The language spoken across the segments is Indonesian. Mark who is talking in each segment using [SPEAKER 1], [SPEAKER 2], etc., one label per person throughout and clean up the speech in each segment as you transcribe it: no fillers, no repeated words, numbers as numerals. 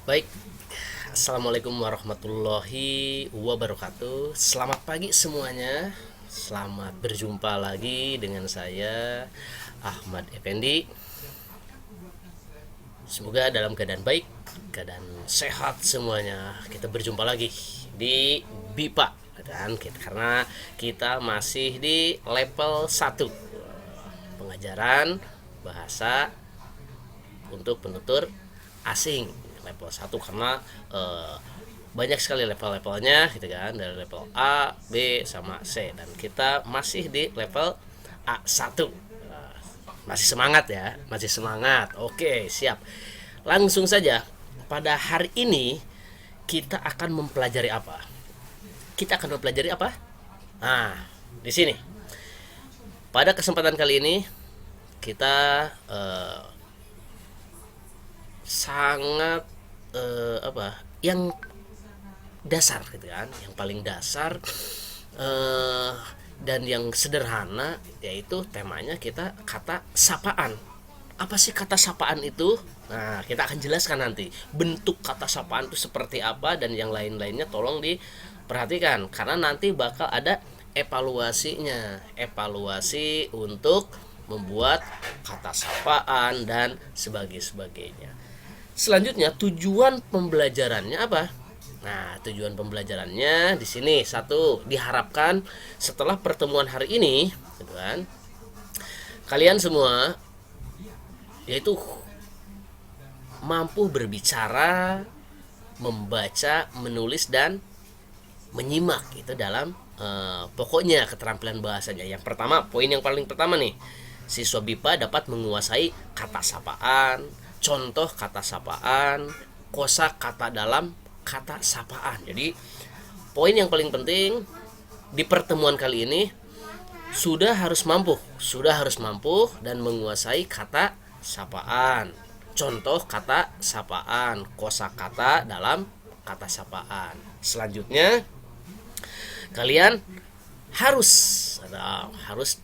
[SPEAKER 1] Baik, Assalamualaikum warahmatullahi wabarakatuh. Selamat pagi semuanya. Selamat berjumpa lagi dengan saya Ahmad Effendi. Semoga dalam keadaan baik, keadaan sehat semuanya. Kita berjumpa lagi di BIPA dan karena kita masih di level 1 pengajaran bahasa untuk penutur asing level 1 karena banyak sekali level-levelnya gitu kan, dari level A, B sama C, dan kita masih di level A1. Masih semangat ya, masih semangat. Oke, siap. Langsung saja. Pada hari ini kita akan mempelajari apa? Kita akan mempelajari apa? Nah, di sini. Pada kesempatan kali ini kita sangat apa? Yang dasar gitu kan, yang paling dasar eh, dan yang sederhana, yaitu temanya kita kata sapaan. Apa sih kata sapaan itu? Nah, kita akan jelaskan nanti bentuk kata sapaan itu seperti apa, dan yang lain-lainnya tolong diperhatikan karena nanti bakal ada evaluasinya, evaluasi untuk membuat kata sapaan dan sebagainya. Selanjutnya, tujuan pembelajarannya apa? Nah, tujuan pembelajarannya di sini satu, diharapkan setelah pertemuan hari ini, gitu kan, kalian semua yaitu mampu berbicara, membaca, menulis dan menyimak itu dalam pokoknya keterampilan bahasanya. Yang pertama, poin yang paling pertama nih, siswa BIPA dapat menguasai kata sapaan, contoh kata sapaan, kosa kata dalam kata sapaan. Jadi poin yang paling penting di pertemuan kali ini sudah harus mampu dan menguasai kata sapaan, contoh kata sapaan, kosakata dalam kata sapaan. Selanjutnya kalian harus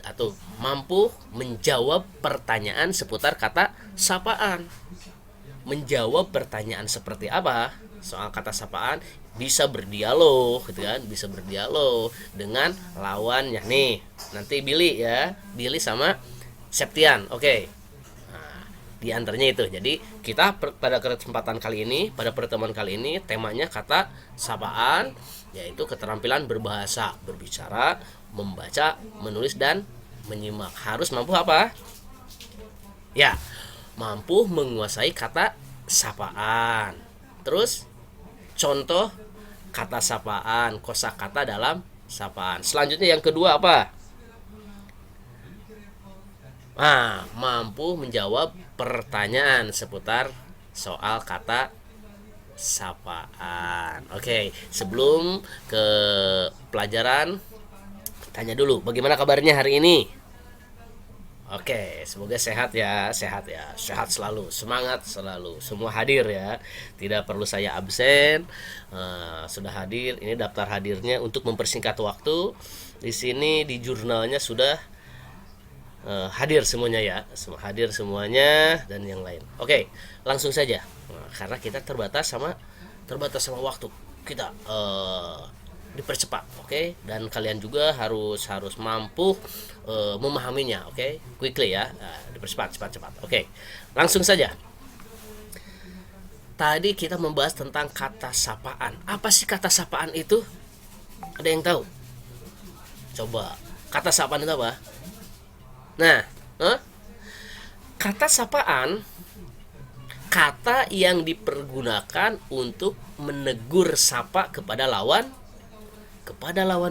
[SPEAKER 1] atau mampu menjawab pertanyaan seputar kata sapaan. Menjawab pertanyaan seperti apa soal kata sapaan, bisa berdialog gitu kan, bisa berdialog dengan lawannya nih. Nanti Billy sama Septian. Oke. Nah, di antaranya itu. Jadi kita pada kesempatan kali ini, pada pertemuan kali ini, temanya kata sapaan, yaitu keterampilan berbahasa, berbicara, membaca, menulis dan menyimak. Harus mampu apa? Ya, mampu menguasai kata sapaan. Terus contoh kata sapaan, kosakata dalam sapaan. Selanjutnya yang kedua apa? Mampu menjawab pertanyaan seputar soal kata sapaan. Oke, sebelum ke pelajaran, tanya dulu bagaimana kabarnya hari ini? Oke, semoga sehat ya, sehat selalu, semangat selalu, semua hadir ya, tidak perlu saya absen. Sudah hadir, ini daftar hadirnya untuk mempersingkat waktu. Di sini di jurnalnya sudah hadir semuanya ya, semua hadir semuanya dan yang lain. Oke, langsung saja. Karena kita terbatas sama waktu kita dipercepat, oke? Dan kalian juga harus mampu memahaminya, oke? Quickly ya, dipercepat, cepat. Oke, langsung saja. Tadi kita membahas tentang kata sapaan. Apa sih kata sapaan itu? Ada yang tahu? Coba, kata sapaan itu apa? Nah, kata sapaan, kata yang dipergunakan untuk menegur sapa kepada lawan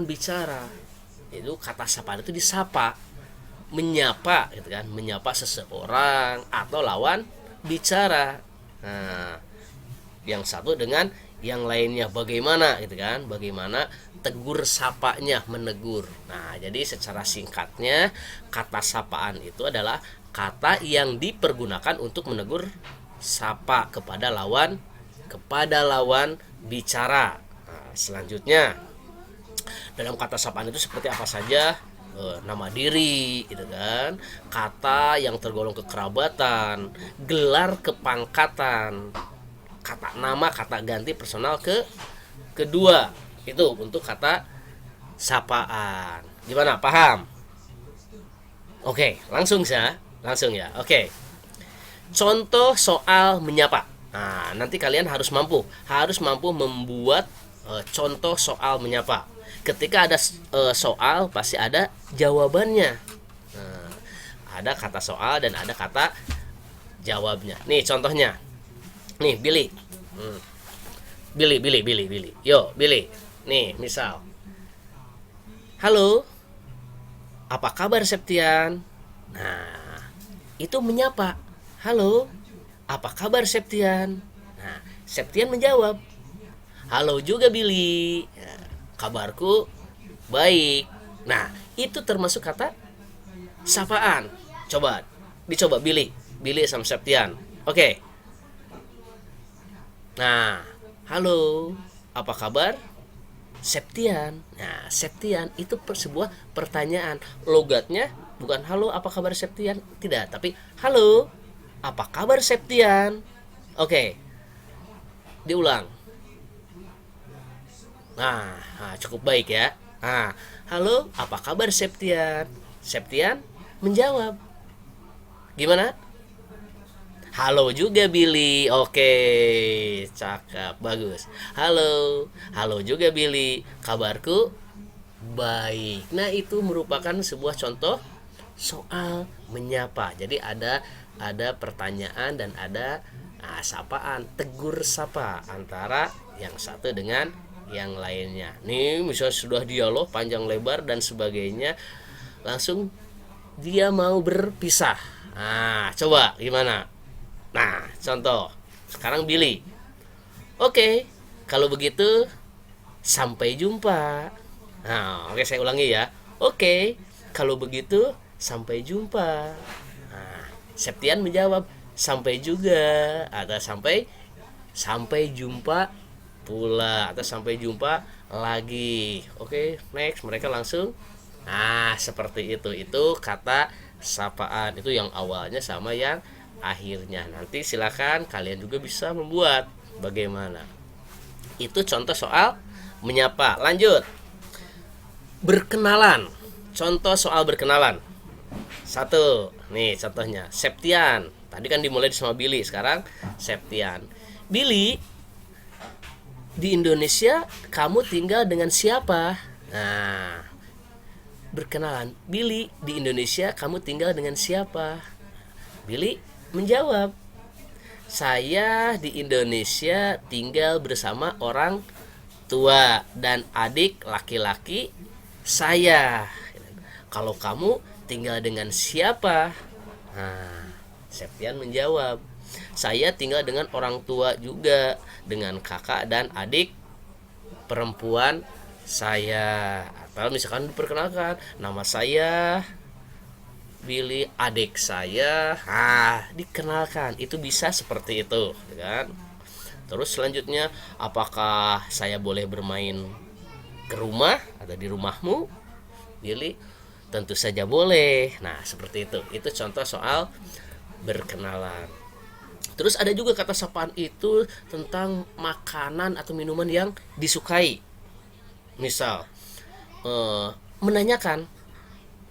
[SPEAKER 1] bicara. Itu kata sapaan itu disapa, menyapa gitu kan, menyapa seseorang atau lawan bicara. Nah, yang satu dengan yang lainnya bagaimana gitu kan, bagaimana tegur sapanya, menegur. Nah, jadi secara singkatnya kata sapaan itu adalah kata yang dipergunakan untuk menegur sapa kepada lawan bicara. Nah, selanjutnya dalam kata sapaan itu seperti apa saja? Nama diri gitu kan, kata yang tergolong kekerabatan, gelar kepangkatan, kata nama, kata ganti personal kedua. Itu untuk kata sapaan. Gimana? Paham? Oke, langsung ya. Oke. Contoh soal menyapa. Nah, nanti kalian harus mampu membuat contoh soal menyapa. Ketika ada soal pasti ada jawabannya. Nah, ada kata soal dan ada kata jawabnya. Nih contohnya. Nih Billy. Billy. Yo, Billy. Nih, misal. Halo. Apa kabar Septian? Nah, itu menyapa. Halo. Apa kabar Septian? Nah, Septian menjawab. Halo juga Billy. Nah, kabarku baik. Nah, itu termasuk kata sapaan. Dicoba Billy sama Septian. Oke. Nah, halo. Apa kabar Septian? Nah, Septian itu sebuah pertanyaan. Logatnya bukan halo apa kabar Septian, tidak, tapi halo apa kabar Septian. Oke. Diulang. Nah, cukup baik ya. Nah, halo apa kabar Septian? Septian menjawab. Gimana? Halo juga Billy. Oke, cakep, bagus. Halo juga Billy. Kabarku baik. Nah, itu merupakan sebuah contoh soal menyapa. Jadi ada pertanyaan dan ada sapaan, tegur sapa antara yang satu dengan yang lainnya. Nih, misalnya sudah dialog panjang lebar dan sebagainya, langsung dia mau berpisah. Nah, coba gimana? Nah, contoh. Sekarang Billy. Oke, kalau begitu sampai jumpa. Nah, oke saya ulangi ya. Oke, kalau begitu sampai jumpa. Nah, Septian menjawab sampai juga atau sampai jumpa pula atau sampai jumpa lagi. Oke, next mereka langsung. Nah, seperti itu. Itu kata sapaan. Itu yang awalnya sama yang akhirnya. Nanti silakan kalian juga bisa membuat bagaimana. Itu contoh soal menyapa. Lanjut. Berkenalan. Contoh soal berkenalan. Satu. Nih contohnya. Septian. Tadi kan dimulai sama Billy, sekarang Septian. Billy, di Indonesia kamu tinggal dengan siapa? Nah, berkenalan. Billy, di Indonesia kamu tinggal dengan siapa? Billy menjawab, saya di Indonesia tinggal bersama orang tua dan adik laki-laki saya. Kalau kamu tinggal dengan siapa? Nah, Septian menjawab, saya tinggal dengan orang tua juga, dengan kakak dan adik perempuan saya. Atau misalkan diperkenalkan, nama saya Billy, adik saya, dikenalkan. Itu bisa seperti itu, kan? Terus selanjutnya, apakah saya boleh bermain ke rumah atau di rumahmu, Billy? Tentu saja boleh. Nah, seperti itu. Itu contoh soal berkenalan. Terus ada juga kata sapaan itu tentang makanan atau minuman yang disukai. Misal, menanyakan,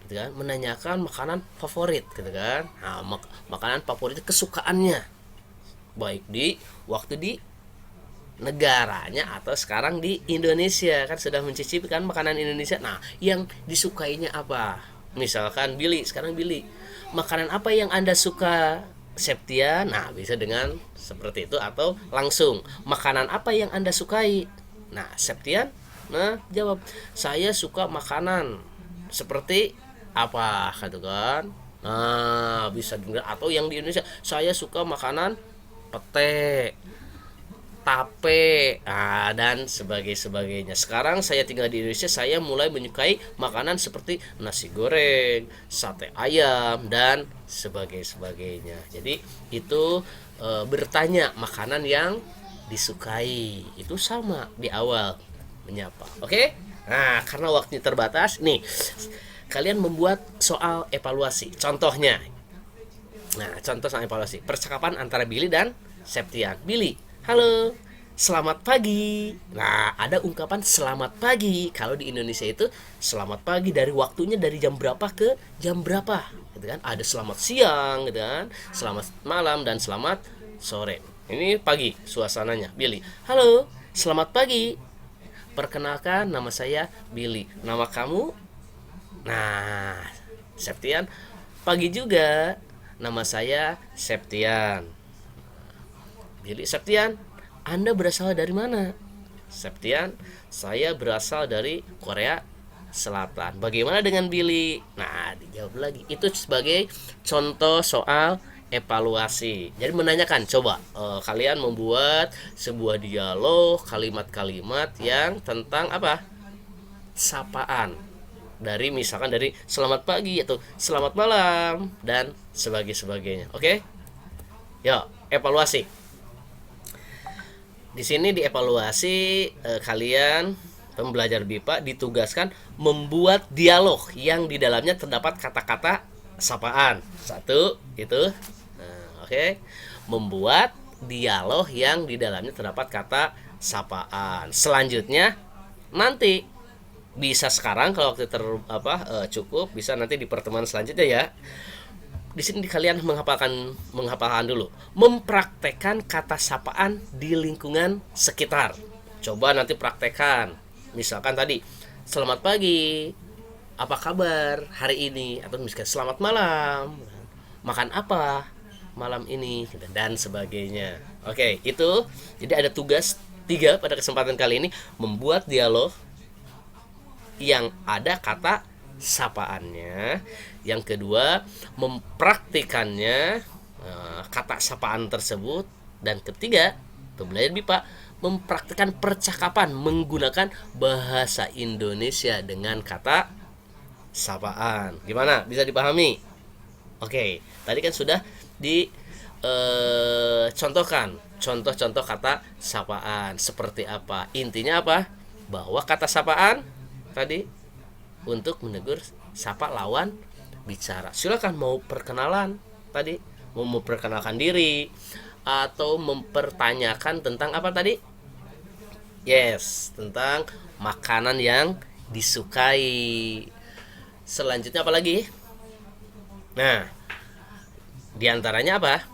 [SPEAKER 1] gitu kan? Menanyakan makanan favorit, gitu kan? Nah, makanan favorit kesukaannya, baik di waktu di negaranya atau sekarang di Indonesia, kan sudah mencicipi kan makanan Indonesia. Nah, yang disukainya apa? Misalkan sekarang Billy, makanan apa yang Anda suka, Septian? Nah, bisa dengan seperti itu atau langsung, makanan apa yang Anda sukai? Nah, Septian jawab, saya suka makanan seperti apa, gitu kan? Nah, bisa dengar. Atau yang di Indonesia, saya suka makanan pete, tape, dan sebagainya. Sekarang saya tinggal di Indonesia, saya mulai menyukai makanan seperti nasi goreng, sate ayam, dan sebagainya. Jadi itu bertanya makanan yang disukai. Itu sama di awal menyapa. Oke? Nah, karena waktunya terbatas, nih kalian membuat soal evaluasi. Contohnya. Nah, contoh soal evaluasi. Percakapan antara Billy dan Septian. Billy, halo, selamat pagi. Nah, ada ungkapan selamat pagi. Kalau di Indonesia itu selamat pagi dari waktunya dari jam berapa ke jam berapa, gitu kan? Ada selamat siang, gitu kan? Selamat malam dan selamat sore. Ini pagi suasananya. Billy, halo, selamat pagi. Perkenalkan, nama saya Billy. Nama kamu? Nah, Septian. Pagi juga. Nama saya Septian. Billy, Septian, Anda berasal dari mana? Septian, saya berasal dari Korea Selatan. Bagaimana dengan Billy? Nah, dijawab lagi. Itu sebagai contoh soal evaluasi. Jadi menanyakan, coba kalian membuat sebuah dialog kalimat-kalimat yang tentang apa? Sapaan. Dari misalkan dari selamat pagi atau selamat malam dan sebagainya. Oke? Yuk, evaluasi. Di sini dievaluasi kalian pembelajar BIPA ditugaskan membuat dialog yang di dalamnya terdapat kata-kata sapaan. Satu itu, oke. Membuat dialog yang di dalamnya terdapat kata sapaan. Selanjutnya nanti bisa sekarang kalau waktu cukup, bisa nanti di pertemuan selanjutnya ya. Di sini kalian menghafalkan dulu, mempraktekkan kata sapaan di lingkungan sekitar. Coba nanti praktekkan. Misalkan tadi, selamat pagi, apa kabar hari ini, atau misalkan selamat malam, makan apa malam ini, dan sebagainya. Oke, itu jadi ada tugas 3 pada kesempatan kali ini, membuat dialog yang ada kata sapaannya. Yang kedua, mempraktikannya, kata sapaan tersebut. Dan ketiga, pembelajar BIPA mempraktikkan percakapan menggunakan bahasa Indonesia dengan kata sapaan. Gimana? Bisa dipahami? Oke, tadi kan sudah contohkan contoh-contoh kata sapaan seperti apa. Intinya apa? Bahwa kata sapaan tadi untuk menegur sapa lawan bicara. Silakan mau perkenalan tadi, mau memperkenalkan diri atau mempertanyakan tentang apa tadi? Yes, tentang makanan yang disukai. Selanjutnya apa lagi? Nah, diantaranya apa?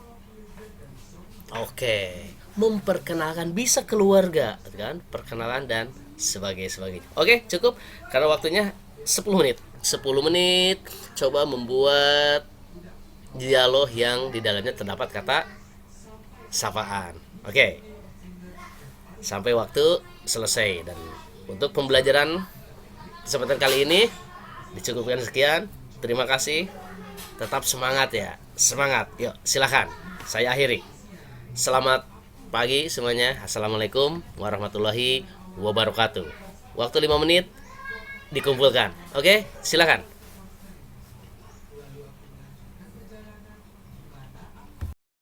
[SPEAKER 1] Oke, memperkenalkan bisa keluarga, kan? Perkenalan dan sebagainya. Oke, cukup karena waktunya 10 menit. 10 menit coba membuat dialog yang di dalamnya terdapat kata sapaan. Oke. Sampai waktu selesai, dan untuk pembelajaran kesempatan kali ini dicukupkan sekian. Terima kasih. Tetap semangat ya. Semangat. Yuk, silakan. Saya akhiri. Selamat pagi semuanya. Assalamualaikum warahmatullahi wabarakatuh. Waktu 5 menit dikumpulkan. Oke, silakan.